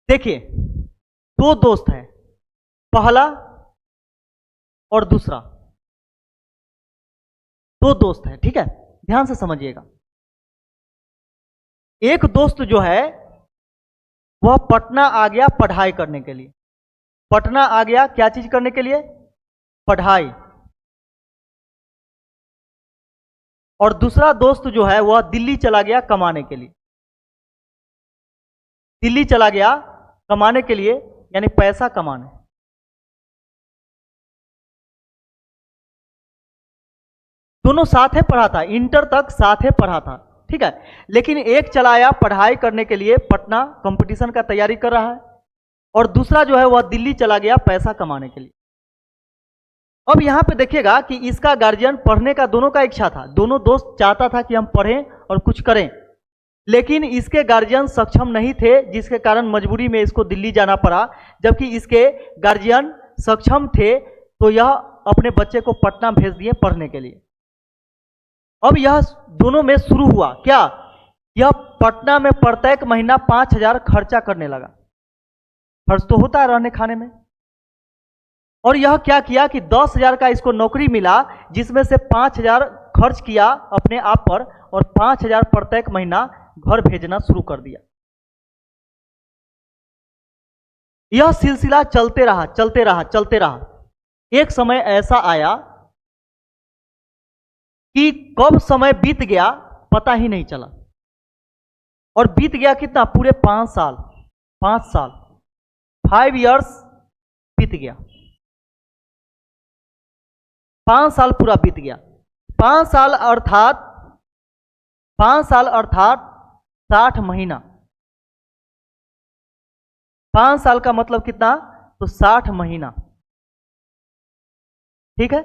देखिए, दो दोस्त हैं, पहला और दूसरा, दो दोस्त हैं, ठीक है। ध्यान से समझिएगा। एक दोस्त जो है वह पटना आ गया पढ़ाई करने के लिए। पटना आ गया क्या चीज करने के लिए? पढ़ाई। और दूसरा दोस्त जो है वह दिल्ली चला गया कमाने के लिए। दिल्ली चला गया कमाने के लिए, यानी पैसा कमाने। दोनों साथ है पढ़ा था, इंटर तक साथ है पढ़ा था, ठीक है। लेकिन एक चला आया पढ़ाई करने के लिए पटना, कंपटीशन का तैयारी कर रहा है, और दूसरा जो है वह दिल्ली चला गया पैसा कमाने के लिए। अब यहां पे देखिएगा कि इसका गार्जियन पढ़ने का दोनों का इच्छा था, दोनों दोस्त चाहता था कि हम पढ़ें और कुछ करें, लेकिन इसके गार्जियन सक्षम नहीं थे, जिसके कारण मजबूरी में इसको दिल्ली जाना पड़ा। जबकि इसके गार्जियन सक्षम थे तो यह अपने बच्चे को पटना भेज दिए पढ़ने के लिए। अब यह दोनों में शुरू हुआ क्या? यह पटना में प्रत्येक महीना 5,000 खर्चा करने लगा। खर्च तो होता है रहने खाने में। और यह क्या किया कि 10,000 का इसको नौकरी मिला, जिसमें से 5,000 खर्च किया अपने आप पर, और 5,000 प्रत्येक महीना घर भेजना शुरू कर दिया। यह सिलसिला चलते रहा चलते रहा चलते रहा। एक समय ऐसा आया कि कब समय बीत गया पता ही नहीं चला। और बीत गया कितना? पूरे 5 साल। 5 साल, 5 years बीत गया। 5 साल पूरा बीत गया। 5 साल अर्थात 60 महीना। 5 साल का मतलब कितना? तो 60 महीना, ठीक है।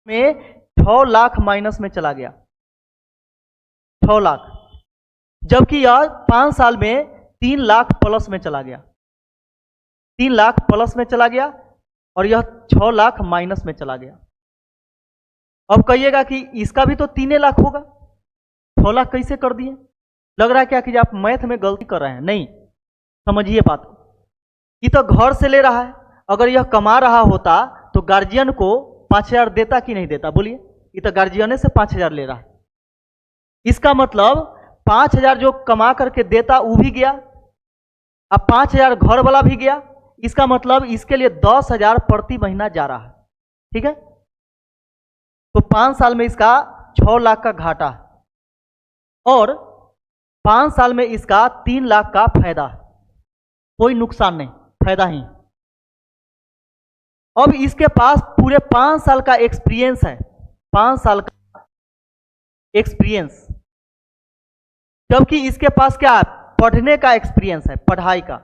में 6 लाख माइनस में चला गया, 6 लाख। जबकि यह 5 साल में 3 लाख प्लस में चला गया, 3 लाख प्लस में चला गया, और यह 6 लाख माइनस में चला गया। अब कहिएगा कि इसका भी तो 3 लाख होगा, 6 लाख कैसे कर दिए? लग रहा है क्या कि आप मैथ में गलती कर रहे हैं? नहीं, समझिए बात को। ये तो घर से ले रहा है, अगर यह कमा रहा होता तो गार्जियन को 5,000 देता कि नहीं देता? बोलिए। ये तो गार्जियन से 5,000 ले रहा है। इसका मतलब 5,000 जो कमा करके देता वो भी गया, अब 5,000 घर वाला भी गया। इसका मतलब इसके लिए 10,000 प्रति महीना जा रहा है, ठीक है। तो 5 साल में इसका 6 लाख का घाटा है, और 5 साल में इसका 3 लाख का फायदा है। कोई नुकसान नहीं, फायदा ही। अब इसके पास पूरे 5 साल का एक्सपीरियंस है, 5 साल का एक्सपीरियंस। जबकि इसके पास क्या है? पढ़ने का एक्सपीरियंस है, पढ़ाई का,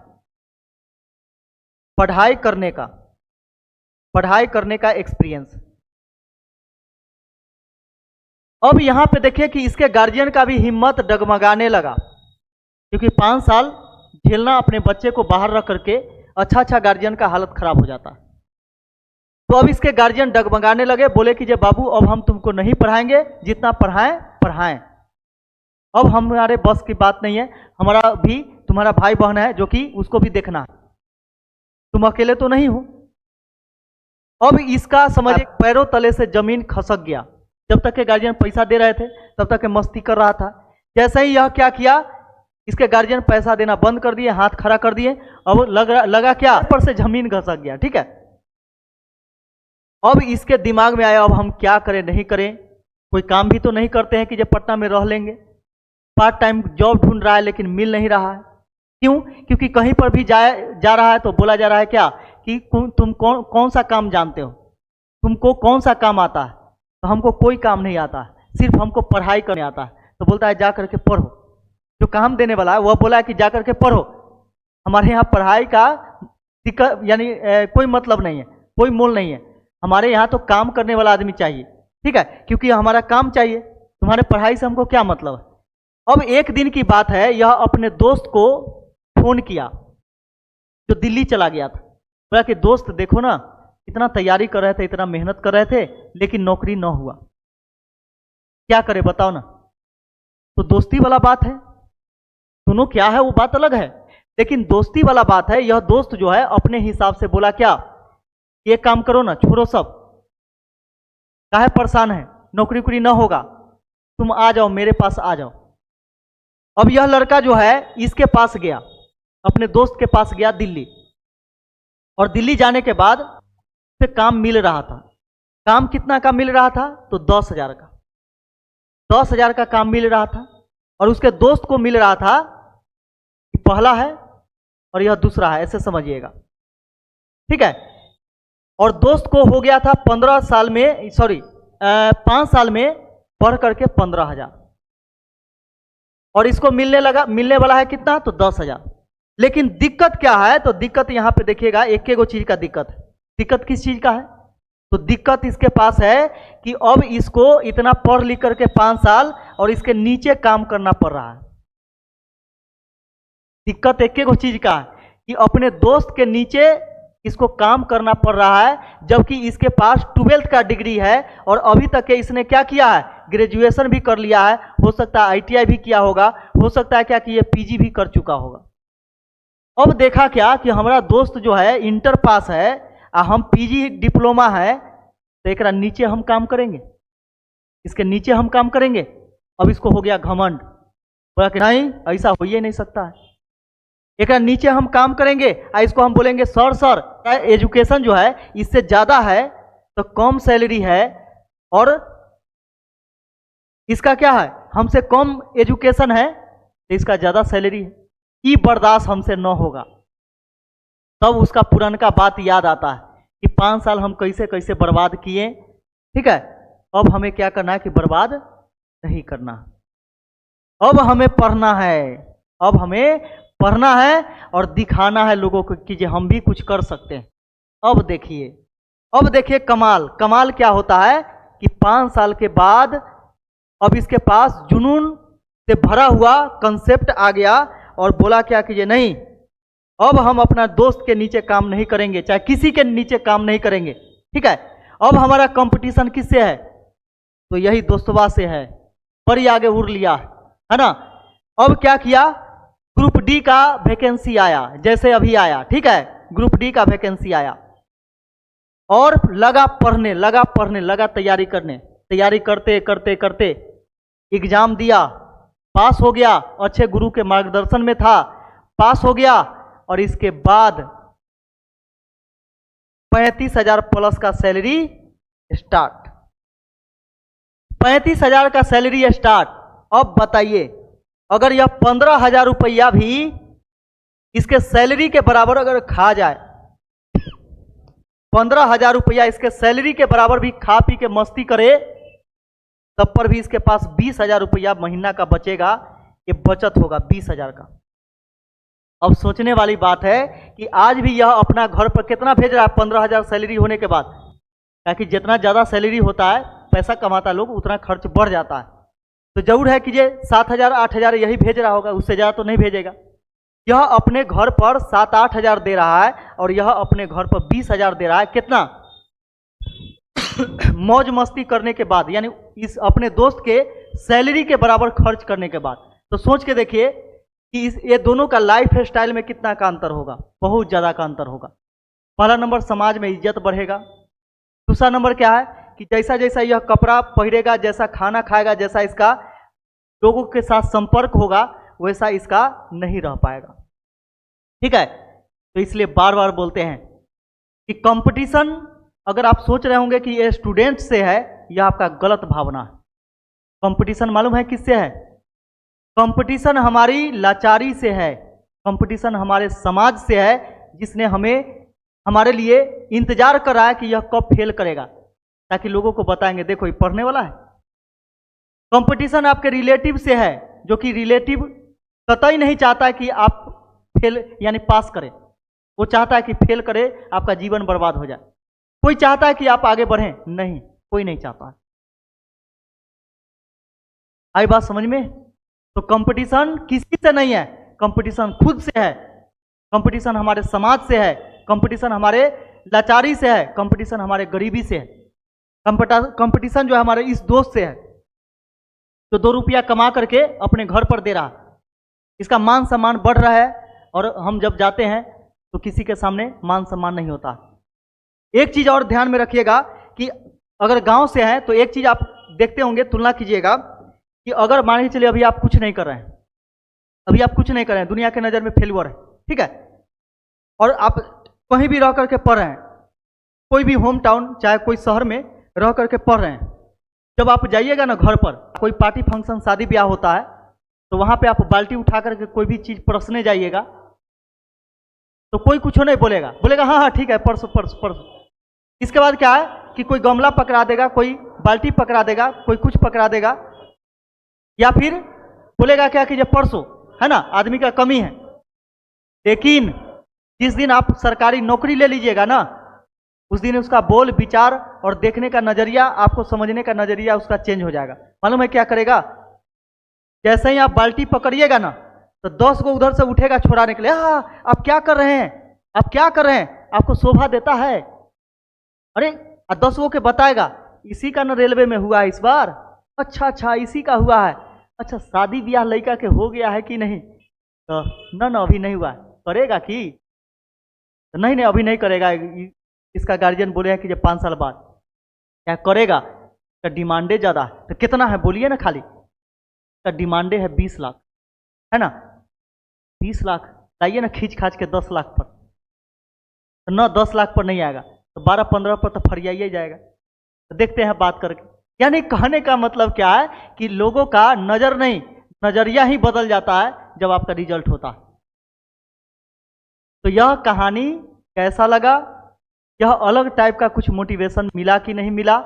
पढ़ाई करने का एक्सपीरियंस। अब यहां पे देखिए कि इसके गार्जियन का भी हिम्मत डगमगाने लगा, क्योंकि 5 साल झेलना अपने बच्चे को बाहर रख करके, अच्छा गार्जियन का हालत खराब हो जाता है। तो अब इसके गार्जियन डगमगाने लगे, बोले कि जे बाबू अब हम तुमको नहीं पढ़ाएंगे, जितना पढ़ाएं। अब हमारे बस की बात नहीं है, हमारा भी तुम्हारा भाई बहन है जो कि उसको भी देखना है, तुम अकेले तो नहीं हो। अब इसका समझिए पैरों तले से जमीन खसक गया। जब तक के गार्जियन पैसा दे रहे थे तब तक के मस्ती कर रहा था। जैसे ही यह क्या किया, इसके गार्जियन पैसा देना बंद कर दिए, हाथ खड़ा कर दिए। अब लगा क्या, ऊपर से जमीन खसक गया, ठीक है। अब इसके दिमाग में आया अब हम क्या करें, नहीं करें। कोई काम भी तो नहीं करते हैं कि जो पटना में रह लेंगे। पार्ट टाइम जॉब ढूंढ रहा है लेकिन मिल नहीं रहा है। क्यों? क्योंकि कहीं पर भी जा रहा है तो बोला जा रहा है क्या कि तुम कौन सा काम जानते हो, तुमको कौन सा काम आता है? तो हमको कोई काम नहीं आता है, सिर्फ हमको पढ़ाई करने आता है। तो बोलता है जा करके पढ़ो। जो काम देने वाला है वह बोला है कि जा करके पढ़ो। हमारे यहाँ पढ़ाई का दिक्कत यानी कोई मतलब नहीं है, कोई मोल नहीं है। हमारे यहाँ तो काम करने वाला आदमी चाहिए, ठीक है, क्योंकि हमारा काम चाहिए। तुम्हारे पढ़ाई से हमको क्या मतलब है? अब एक दिन की बात है, यह अपने दोस्त को फोन किया जो दिल्ली चला गया था। बोला कि दोस्त देखो ना, इतना तैयारी कर रहे थे, इतना मेहनत कर रहे थे, लेकिन नौकरी न हुआ, क्या करे बताओ ना। तो दोस्ती वाला बात है, सुनो क्या है वो बात अलग है, लेकिन दोस्ती वाला बात है, यह दोस्त जो है अपने हिसाब से बोला क्या, ये काम करो ना, छोड़ो सब, काहे परेशान है, नौकरी उकरी ना होगा, तुम आ जाओ मेरे पास आ जाओ। अब यह लड़का जो है इसके पास गया, अपने दोस्त के पास गया दिल्ली, और दिल्ली जाने के बाद उसे काम मिल रहा था। काम कितना का मिल रहा था, तो 10,000 का, 10,000 का काम मिल रहा था। और उसके दोस्त को मिल रहा था कि पहला है और यह दूसरा है, ऐसे समझिएगा, ठीक है। और दोस्त को हो गया था 15 साल में, सॉरी 5 साल में पढ़ करके 15,000, और इसको मिलने वाला है कितना, तो 10,000। लेकिन दिक्कत क्या है, तो दिक्कत यहां पे देखिएगा, एक एक चीज का दिक्कत है। दिक्कत किस चीज का है, तो दिक्कत इसके पास है कि अब इसको इतना पढ़ लिख करके 5 साल और इसके नीचे काम करना पड़ रहा है। दिक्कत एक एक चीज का है कि अपने दोस्त के नीचे इसको काम करना पड़ रहा है, जबकि इसके पास 12th का डिग्री है और अभी तक के इसने क्या किया है, ग्रेजुएशन भी कर लिया है, हो सकता है ITI भी किया होगा, हो सकता है क्या कि ये PG भी कर चुका होगा। अब देखा क्या कि हमारा दोस्त जो है इंटर पास है, हम PG डिप्लोमा है, तो एक नीचे हम काम करेंगे, इसके नीचे हम काम करेंगे। अब इसको हो गया घमंड, बोला कि नहीं ऐसा हो ही नहीं सकता है, एक नीचे हम काम करेंगे, इसको हम बोलेंगे सर सर एजुकेशन जो है इससे ज्यादा है तो कम सैलरी है, और इसका क्या है हमसे कम एजुकेशन है तो इसका ज्यादा सैलरी है, ये बर्दाश्त हमसे न होगा। तब उसका पुरानका बात याद आता है कि 5 साल हम कैसे कैसे बर्बाद किए, ठीक है। अब हमें क्या करना है कि बर्बाद नहीं करना, अब हमें पढ़ना है, अब हमें पढ़ना है और दिखाना है लोगों को कि हम भी कुछ कर सकते हैं। अब देखिए कमाल, कमाल क्या होता है कि 5 साल के बाद अब इसके पास जुनून से भरा हुआ कंसेप्ट आ गया और बोला क्या कि ये नहीं, अब हम अपना दोस्त के नीचे काम नहीं करेंगे, चाहे किसी के नीचे काम नहीं करेंगे, ठीक है। अब हमारा कंपटीशन किससे है, तो यही दोस्तवा से है, बड़ी आगे उड़ लिया है ना। अब क्या किया, ग्रुप डी का वैकेंसी आया, जैसे अभी आया, ठीक है, ग्रुप डी का वैकेंसी आया और लगा पढ़ने, लगा तैयारी करने, तैयारी करते करते करते एग्जाम दिया, पास हो गया, अच्छे गुरु के मार्गदर्शन में था, पास हो गया। और इसके बाद 35,000 प्लस का सैलरी स्टार्ट, 35,000 का सैलरी स्टार्ट। अब बताइए अगर यह 15,000 रुपया भी इसके सैलरी के बराबर अगर खा जाए, 15,000 रुपया इसके सैलरी के बराबर भी खा पी के मस्ती करे, तब पर भी इसके पास 20,000 रुपया महीना का बचेगा, ये बचत होगा 20,000 का। अब सोचने वाली बात है कि आज भी यह अपना घर पर कितना भेज रहा है 15,000 सैलरी होने के बाद, ताकि जितना ज़्यादा सैलरी होता है, पैसा कमाता लोग, उतना खर्च बढ़ जाता है। तो जरूर है कि ये 7,000 8,000 यही भेज रहा होगा, उससे ज़्यादा तो नहीं भेजेगा। यह अपने घर पर 7-8 हज़ार दे रहा है और यह अपने घर पर 20,000 दे रहा है, कितना मौज मस्ती करने के बाद, यानी इस अपने दोस्त के सैलरी के बराबर खर्च करने के बाद। तो सोच के देखिए कि ये दोनों का लाइफ स्टाइल में कितना का अंतर होगा, बहुत ज़्यादा का अंतर होगा। पहला नंबर, समाज में इज्जत बढ़ेगा। दूसरा नंबर क्या है कि जैसा जैसा यह कपड़ा पहनेगा, जैसा खाना खाएगा, जैसा इसका लोगों के साथ संपर्क होगा, वैसा इसका नहीं रह पाएगा, ठीक है। तो इसलिए बार बार बोलते हैं कि कंपटीशन, अगर आप सोच रहे होंगे कि ये स्टूडेंट से है, यह आपका गलत भावना है। कंपटीशन मालूम है किससे है? कंपटीशन हमारी लाचारी से है, कंपटीशन हमारे समाज से है, जिसने हमारे लिए इंतजार कर रहा है कि यह कब फेल करेगा, ताकि लोगों को बताएंगे देखो ये पढ़ने वाला है। कंपटीशन आपके रिलेटिव से है, जो कि रिलेटिव कतई नहीं चाहता कि आप फेल यानी पास करें, वो चाहता है कि फेल करे, आपका जीवन बर्बाद हो जाए। कोई चाहता है कि आप आगे बढ़ें? नहीं, कोई नहीं चाहता। आई बात समझ में? तो कंपटीशन किसी से नहीं है, कंपटीशन खुद से है, कंपटीशन हमारे समाज से है, कंपटीशन हमारे लाचारी से है, कंपटीशन हमारे गरीबी से है, कंपटीशन जो है हमारे इस दोस्त से है जो 2 रुपया कमा करके अपने घर पर दे रहा है। इसका मान सम्मान बढ़ रहा है, और हम जब जाते हैं तो किसी के सामने मान सम्मान नहीं होता। एक चीज और ध्यान में रखिएगा कि अगर गांव से हैं तो एक चीज आप देखते होंगे, तुलना कीजिएगा कि अगर मान के चलिए अभी आप कुछ नहीं कर रहे हैं, अभी आप कुछ नहीं कर रहे हैं, दुनिया के नज़र में फेल्यूर है, ठीक है, और आप कहीं भी रह करके पढ़ रहे हैं, कोई भी होम टाउन चाहे कोई शहर में रह करके पढ़ रहे हैं, जब आप जाइएगा ना घर पर, कोई पार्टी फंक्शन शादी ब्याह होता है तो वहां पे आप बाल्टी उठा करके कोई भी चीज परसने जाइएगा तो कोई कुछ नहीं बोलेगा, बोलेगा हाँ हाँ ठीक है परसो परसो परसो। इसके बाद क्या है कि कोई गमला पकड़ा देगा, कोई बाल्टी पकड़ा देगा, कोई कुछ पकड़ा देगा, या फिर बोलेगा क्या कि जब परसों, है ना, आदमी का कमी है। लेकिन जिस दिन आप सरकारी नौकरी ले लीजिएगा ना, उस दिन उसका बोल विचार और देखने का नजरिया, आपको समझने का नजरिया उसका चेंज हो जाएगा। मालूम है क्या करेगा? जैसे ही आप बाल्टी पकड़िएगा ना तो 10 को उधर से उठेगा छोड़ाने के लिए, हाँ आप क्या कर रहे हैं, आप क्या कर रहे हैं, आपको शोभा देता है। अरे 10 को के बताएगा इसी का ना रेलवे में हुआ है इस बार, अच्छा अच्छा इसी का हुआ है, अच्छा शादी ब्याह लड़का के हो गया है कि नहीं, तो ना अभी नहीं हुआ है, करेगा कि तो नहीं अभी नहीं करेगा। इसका गार्जियन बोले हैं कि जब 5 साल बाद क्या करेगा, तो डिमांडे ज़्यादा है। तो कितना है बोलिए ना, खाली का डिमांडे है 20 लाख, है ना, 20 लाख लाइए ना खींच खाच के 10 लाख पर, तो ना 10 लाख पर नहीं आएगा तो 12-15 पर तो फरियाई जाएगा। तो देखते हैं बात करके, यानी कहने का मतलब क्या है कि लोगों का नजर नहीं, नजरिया ही बदल जाता है जब आपका रिजल्ट होता है। तो यह कहानी कैसा लगा, यह अलग टाइप का कुछ मोटिवेशन मिला कि नहीं मिला,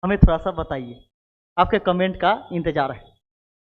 हमें थोड़ा सा बताइए, आपके कमेंट का इंतजार है।